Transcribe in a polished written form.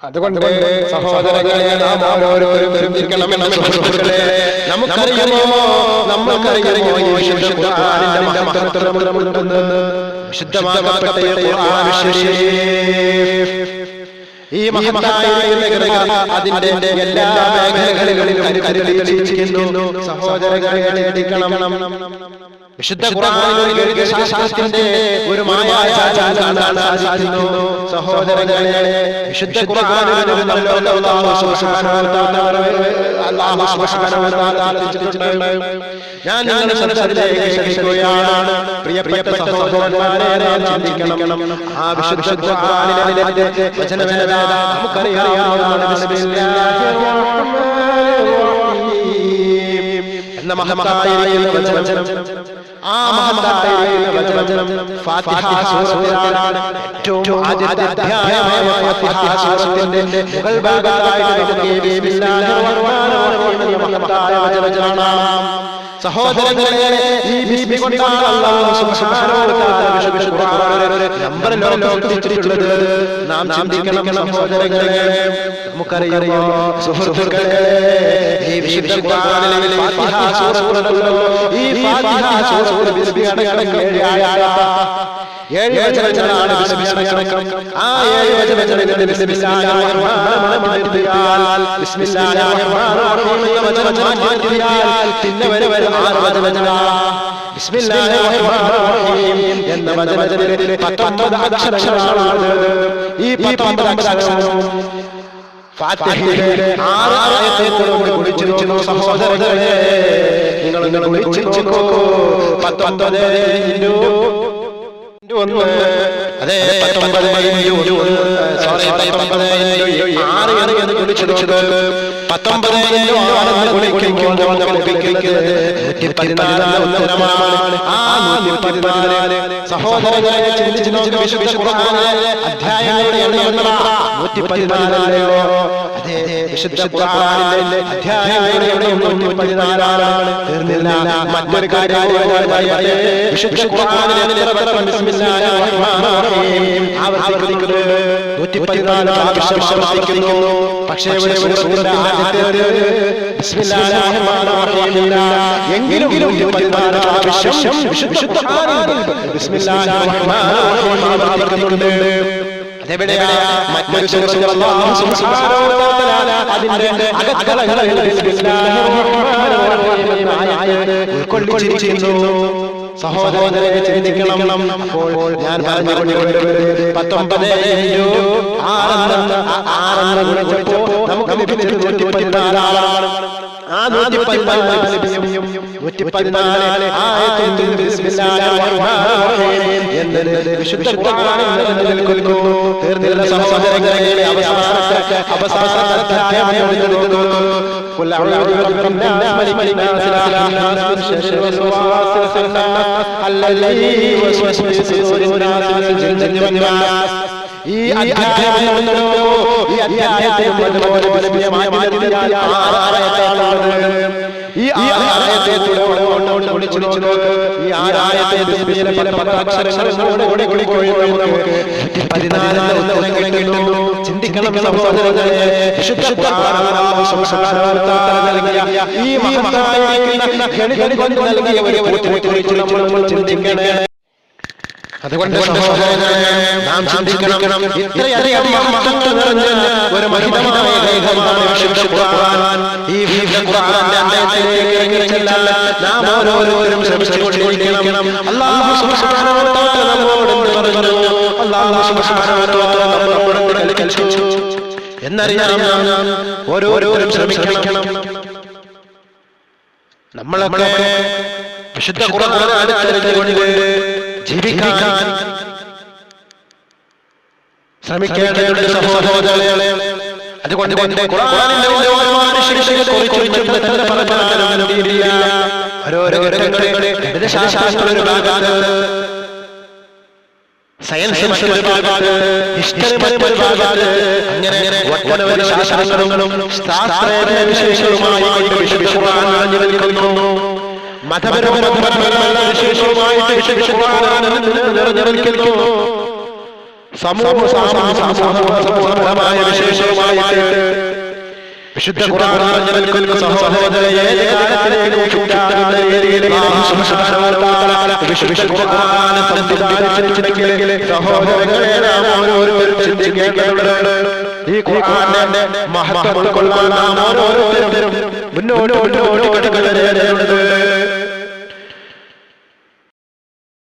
അതുകൊണ്ട് സഹോദരങ്ങളെ, നാം ഓരോരുത്തരും ചിന്തിക്കണമെന്ന് സുഹൃത്തുക്കളെ, നമുക്കറിയുമോ ഈ വിശുദ്ധ ഖുർആനിന്റെ മഹത്വമുണ്ടെന്ന്? വിശുദ്ധമാക്കപ്പെട്ട ഖുർആൻ ശരീഫ് ഈ മഹത്തായ അതിന്റെ എല്ലാ മേഖലകളിലും കരുതിയിരിക്കുന്നു. സഹോദരങ്ങളെ, എടുക്കണം. വിശുദ്ധ ഖുർആനിൽ ശാസ്ത്രത്തിന്റെ ഒരു മായായ കാണാൻ സാധിക്കുന്നു. സഹോദരങ്ങളെ, വിശുദ്ധ ഖുർആനിൽ ഞാൻ നിങ്ങളുടെ സംസാരിക്കുകയാണ്. പ്രിയപ്പെട്ട സഹോദരന്മാരെ, നാം ചിന്തിക്കണം. ആ വിശുദ്ധ ഖുർആനിലെ വചനവേദ നമുക്കറിയാവുന്നതാണ്. എന്ന മഹത്തായ വചനം, ആ മഹത്തായ വചനം ഫാത്തിഹ സൂറത്തിലാണ്. ഏറ്റവും ആദ്യത്തെ അധ്യായമായ ഫാത്തിഹ സൂറത്തിന്റെ മുകൾ ഭാഗത്തായിട്ട് നമുക്ക് ബിസ്മില്ലാഹിർ റഹ്മാനിർ റഹീം എന്ന മഹത്തായ വചനം. സഹോദരങ്ങളെ, ഈ ബിസ്മി കൊണ്ടാണ് അല്ലാഹു സുബ്ഹാനഹു വ തആല വിശുദ്ധ ഖുർആനിലെ നമ്പർ ലോകത്തിച്ചിട്ടുള്ളത്. നാം ചിന്തിക്കണം സഹോദരങ്ങളെ. നമുക്കറിയാമോ സുഹൃത്തുക്കളെ, ഈ വിശുദ്ധ ഖുർആനിലെ ഫാത്തിഹ സൂറത്തുണ്ടല്ലോ, ഈ ഫാത്തിഹ സൂറത്തിൽ ബിസ്മി അടക്കം 7 വചനങ്ങളാണ്. ആ 7 വചനങ്ങളിൽ ബിസ്മില്ലാഹിർ റഹ്മാനിർ റഹീം, ബിസ്മില്ലാഹിർ റഹ്മാനിർ റഹീം എന്ന വചനം മാറ്റിയാൽ പിന്നെ വരെ 6 വചനങ്ങളാണ്. ബിസ്മില്ലാഹിർ റഹ്മാനിർ റഹീം എന്ന വചനത്തിൽ 19 അക്ഷരങ്ങളാണ്. ഈ 19 അക്ഷരങ്ങളും ഫാത്തിഹയിലെ 6 ആയത്തുകളോട് കുടിച്ചു നോക്കൂ സഹോദരങ്ങളെ. നിങ്ങൾ കുടിച്ചു നോക്കൂ. 19 അതെ 19 എന്ന് കുടിച്ചു നോക്ക്. 19 കുടിക്കുമ്പോൾ നമുക്ക് ലഭിക്കുന്നത് 114 ഉത്തരമാണ്. ആ 114 സഹോദരങ്ങളെ ചിന്തിച്ചു നോക്ക്. വിശുദ്ധ ഖുർആനിലെ അധ്യായങ്ങളുടെ എണ്ണം 114. അതെ, വിശുദ്ധ ഖുർആനിലെ അധ്യായങ്ങളുടെ എണ്ണം 114 തീർന്നില്ല. മറ്റൊരു കാര്യം വിശുദ്ധ ഖുർആനിലെ ബിസ്മില്ലാഹിർ റഹ്മാനിർ റഹീം ആവർത്തിക്കുന്നത് 114 പ്രാവശ്യം ആവർത്തിക്കുന്നു. പക്ഷേ ഇവിടെ സൂറത്തിന്റെ ആദ്യത്തെ ബിസ്മില്ലാഹിർ റഹ്മാനിർ റഹീം എങ്കിലും 114 പ്രാവശ്യം വിശുദ്ധ ഖുർആനിൽ ബിസ്മില്ലാഹിർ റഹ്മാനിർ റഹീം ആവർത്തിക്കുന്നുണ്ട്. മറ്റൊരു സൂറത്തിൽ അല്ലാഹു സുബ്ഹാനഹു വ തആല അതിന്റെ അകത്തളങ്ങളിൽ ബിസ്മില്ലാഹിർ റഹ്മാനിർ റഹീം ആയത്ത് ഉൾക്കൊള്ളിച്ചിരിക്കുന്നു. സഹോദരനെ ചിന്തിക്കണം. അപ്പോൾ ഞാൻ പറഞ്ഞുകൊണ്ടിരുന്നത് 19 ഗുണിച്ചപ്പോൾ നമുക്ക് ലഭിച്ചത് 114 ആ 114 ആയത്തും ബിസ്മില്ലാഹിർ റഹ്മാനിർ റഹീം എന്നത് വിശുദ്ധ ഖുർആനിൽ നിലനിൽക്കുന്നു. തീർന്നില്ല സഹോദരങ്ങളെ. അവസാനത്തെ അധ്യായം എടുത്തു. ഖുൽ അഊദു ബിറബ്ബിന്നാസ് മലിക്കിൻ നാസ് ഇലാഹിൻ നാസ് മിൻ ശർരിൽ വസ്വാസിൽ ഖന്നാസ് അല്ലദീ യുവസ്വിസു ഫീ സുദൂരിൻ നാസ് മിനൽ ജിന്നതി വന്നാസ്. ഈ അധ്യായമുണ്ടല്ലോ, ഈ അധ്യായത്തെ അതുപോലെ മാറ്റിയാൽ 6 ആയത്തുകളാണ്. ഈ 6 ആയത്തെ തുടർന്ന് വിളിച്ചു നോക്ക്. ഈ 6 ആയത്തെ ബിസ്മിയുടെ പല അക്ഷരങ്ങളോട് നമുക്ക് 14 ഉത്തരം കിട്ടുന്നു. ചിന്തിക്കണം സഹോദരങ്ങളെ. വിശുദ്ധ ഖുർആനിൽ അല്ലാഹു സുബ്ഹാനഹു വ തആല നൽകിയ ഈ മഹത്തായ ഗണിതം കൊണ്ട് നൽകിയ ഒരു കൂട്ടിനെക്കുറിച്ച് നമ്മൾ ചിന്തിക്കണേ. അതുകൊണ്ട് സഹോദരങ്ങളെ, നാം ചിന്തിക്കണം. ഇത്രയധികം മഹത്വം നിറഞ്ഞ ഒരു മഹിതമായ ഗ്രന്ഥമാണ് വിശുദ്ധ ഖുർആൻ. ഈ വിശുദ്ധ ഖുർആന്റെ അധ്യായത്തിലേക്ക് ഇറങ്ങിച്ചെല്ലാൻ നാം ഓരോരുത്തരും ശ്രമിച്ചുകൊണ്ടിരിക്കണം. അല്ലാഹു സുബ്ഹാനഹു വ തആല നമ്മോട് പറഞ്ഞു. അല്ലാഹു സുബ്ഹാനഹു വ തആല നമ്മോട് കൽപ്പിച്ചു എന്നറിയാം. ഓരോരുത്തരും ശ്രമിക്കണം. നമ്മളൊക്കെ വിശുദ്ധ ഖുർആൻ അടുത്തറിഞ്ഞുകൊണ്ട് ജീവിക്കാൻ ശ്രമിക്കേണ്ടതുണ്ട് സഹോദരങ്ങളെ. അതുകൊണ്ട് ഖുർആനിന്റെ ഓരോ മനുഷ്യനെക്കുറിച്ചും ഓരോരോ ഘട്ടങ്ങളിൽ ശാസ്ത്രം ഒരു ഭാഗത്ത്, സയൻസ് മറ്റൊരു ഭാഗത്ത്, ഹിസ്റ്ററി മറ്റൊരു ഭാഗത്ത്, അങ്ങനെ ഒട്ടനവധി ശാസ്ത്രങ്ങളും ശാസ്ത്രേതര വിശേഷങ്ങളുമായി വിശുദ്ധ ഖുർആൻ നിറഞ്ഞു നിൽക്കുന്നു. മതപരമായ വിശേഷവുമായിട്ട് വിശുദ്ധ ഖുർആൻ നിറഞ്ഞു നിൽക്കുന്നു. സമൂഹപരമായ വിശേഷവുമായിട്ട് വിശുദ്ധ ഖുർആൻ നിലനിൽക്കുന്ന സഹോദരരെ വിശുദ്ധ ഖുർആൻ സംവിധാനിച്ചിട്ടുണ്ടെങ്കിൽ സഹോദരങ്ങളെ നാം ഓരോരുത്തരും ചിന്തിക്കേണ്ടതുണ്ട്. ഈ ഖുർആന്റെ മഹത്വം ഉൾക്കൊള്ളാൻ നാം ഓരോരുത്തരും മുന്നോട്ട് കിടക്കേണ്ടതുണ്ട്.